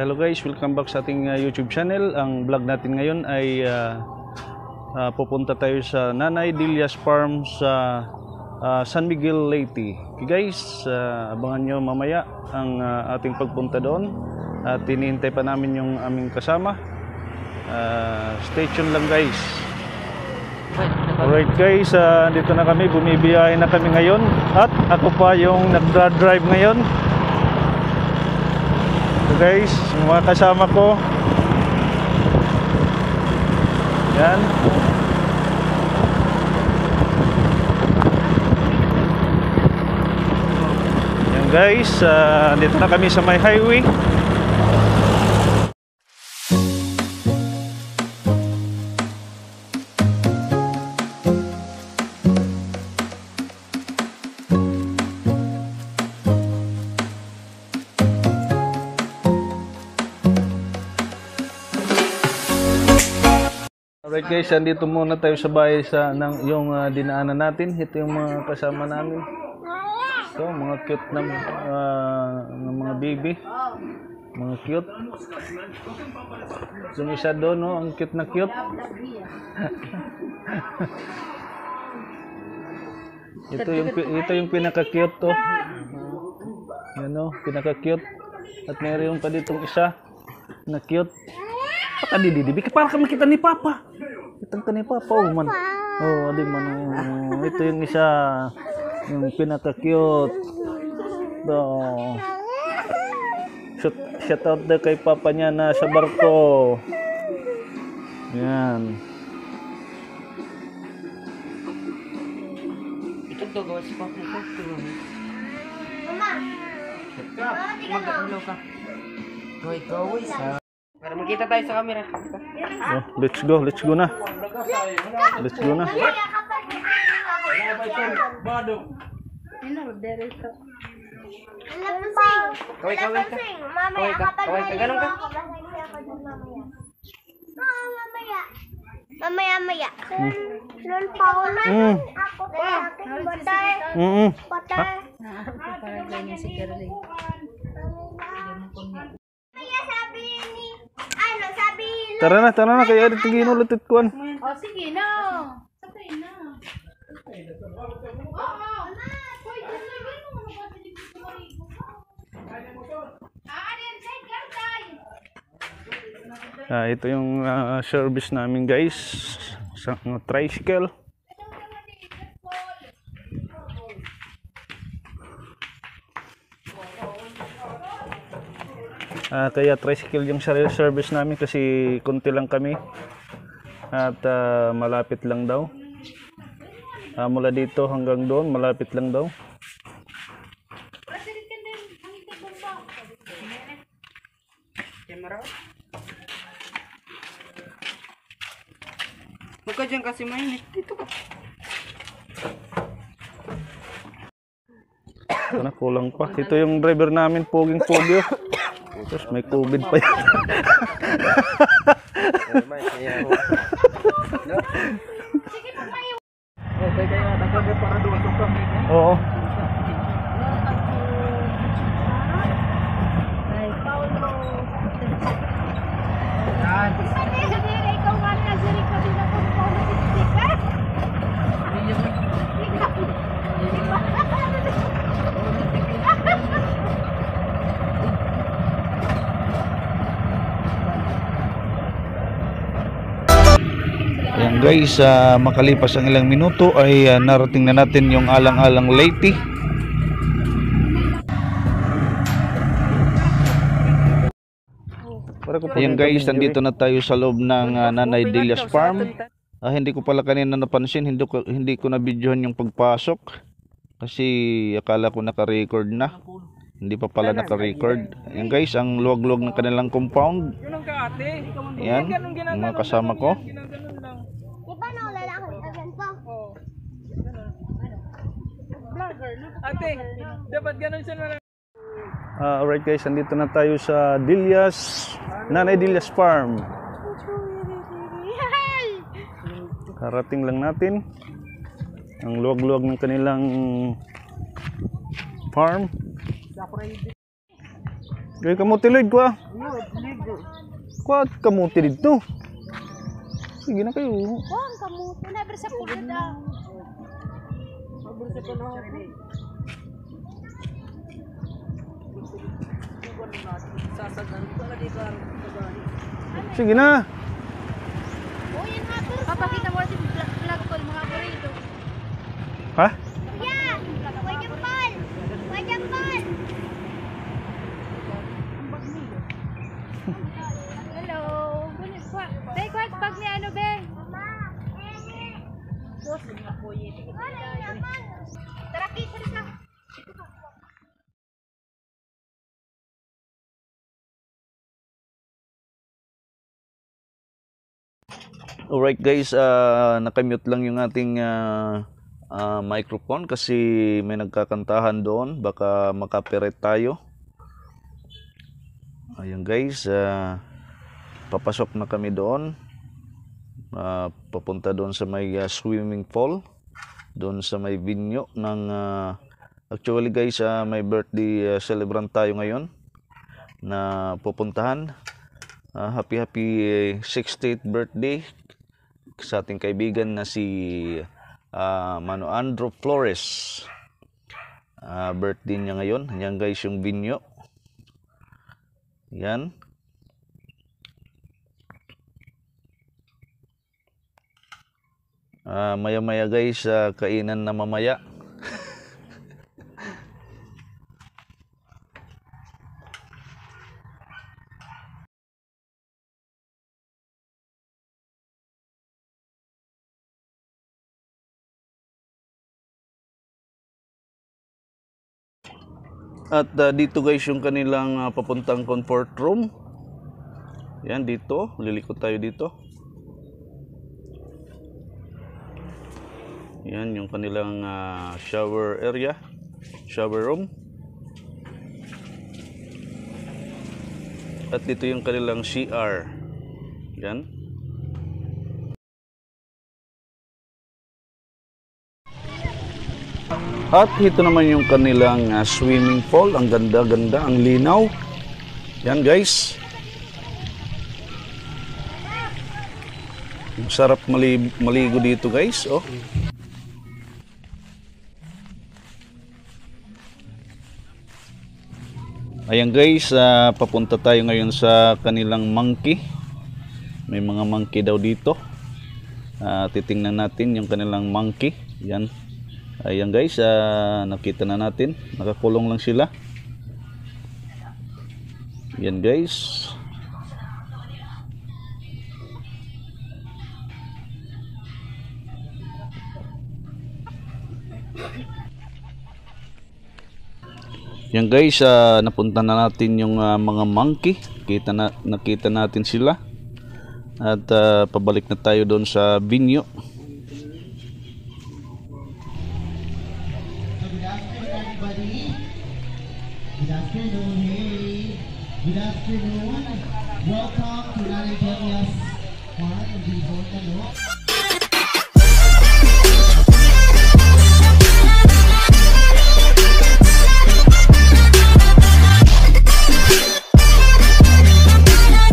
Hello guys, welcome back sa ating YouTube channel. Ang vlog natin ngayon ay pupunta tayo sa Nanay Delia's Farm sa San Miguel, Leyte. Okay guys, abangan nyo mamaya ang ating pagpunta doon. At hinihintay pa namin yung aming kasama. Stay tuned lang guys. Alright guys, dito na kami, bumibiyahe na kami ngayon. At ako pa yung nagdra-drive ngayon. So guys, yung mga kasama ko. Yan. Yan guys, dito na kami sa may highway. Alright guys, andito muna tayo sa bahay yung dinaanan natin. Ito yung mga kasama namin. Ito, mga cute na mga baby. Mga cute. Yung isa doon, no? Ang cute na cute. ito yung pinaka-cute to. Yan no, pinaka-cute. At mayroon pa ditong isa na cute. Didibi, para kami kita ni Papa. Kitang ka ni Papa, oh man. Oh, adi man. Oh. Ito yung isa, yung pinaka-cute. Oh. Shout out na kay Papa niya na sa barko. Yan. Ito to, gawa si Papa ko. Mama! Mag-ulo ka. Gawin. Para makita tayo sa camera. Oh, let's go na. Let's go na. Kaway ka. Ganun ka. Mamaya. Lol pa ako na. Ako batay. Parang ganyan si Carly. Tara na, kaya dito ginulit kuan. Oh, sige na. Sabay na. Ito yung service namin guys sa tricycle. Kaya tricycle yung service namin kasi konti lang kami at malapit lang daw. Mula dito hanggang doon malapit lang daw. Camera. Buka dyan kasi mainit. Dito ka. Kulang pa. Ito yung driver namin, poging-pogi. Terus may COVID pa yan. Oo. Ayan guys, makalipas ang ilang minuto ay narating na natin yung alang-alang Leyte. Ayan guys, nandito na tayo sa loob ng Nanay Delia's Farm. Hindi ko pala kanina napansin, hindi ko na videohan yung pagpasok. Kasi akala ko naka-record na. Hindi pa pala naka-record. Ayan guys, ang luwag-luwag ng kanilang compound. Ayan, yung mga kasama ko. Ate, dapat ganun siya na. Alright guys, andito na tayo sa Nanay Delia's Farm. Karating lang natin ang luwag-luwag ng kanilang farm. Gaya ka mo tiloid ko ah. Kuat kamuti dito. Sige na kayo. Huwag kamuti na. Pero sa kulod ah. Sige na. Oh, yan nga to. Papakita mo natin vlog ko mga burrito. Ha? Yeah! Wajambal! Wajambal! Hello. Be, kwat pag ni ano, be? Tara, kisa rin na. Alright guys, nakamute lang yung ating microphone kasi may nagkakantahan doon. Baka makapirate tayo. Ayun guys, papasok na kami doon. Papunta doon sa may swimming pool. Doon sa may venue ng... actually guys, may birthday celebrant tayo ngayon na pupuntahan. Happy 60th birthday sa ating kaibigan na si Mano Andrew Flores. Birthday niya ngayon. Yan guys yung venue. Yan. Maya-maya guys, kainan na mamaya. At dito guys yung kanilang papuntang comfort room. Yan dito, lilikot tayo dito. Yan yung kanilang shower area, shower room. At dito yung kanilang CR. Yan. At ito naman yung kanilang swimming pool. Ang ganda-ganda, ang linaw. Yan guys. Ang sarap maligo dito guys. Oh. Ayan guys, papunta tayo ngayon sa kanilang monkey. May mga monkey daw dito. Titingnan natin yung kanilang monkey. Yan. Ayan guys, nakita na natin. Nakakulong lang sila. Yan guys. Yan guys, napunta na natin yung mga monkey. Nakita natin sila. At pabalik na tayo doon sa venue. Good afternoon, hey. Good afternoon. Welcome to Nanay Delia's Farm in Bihon,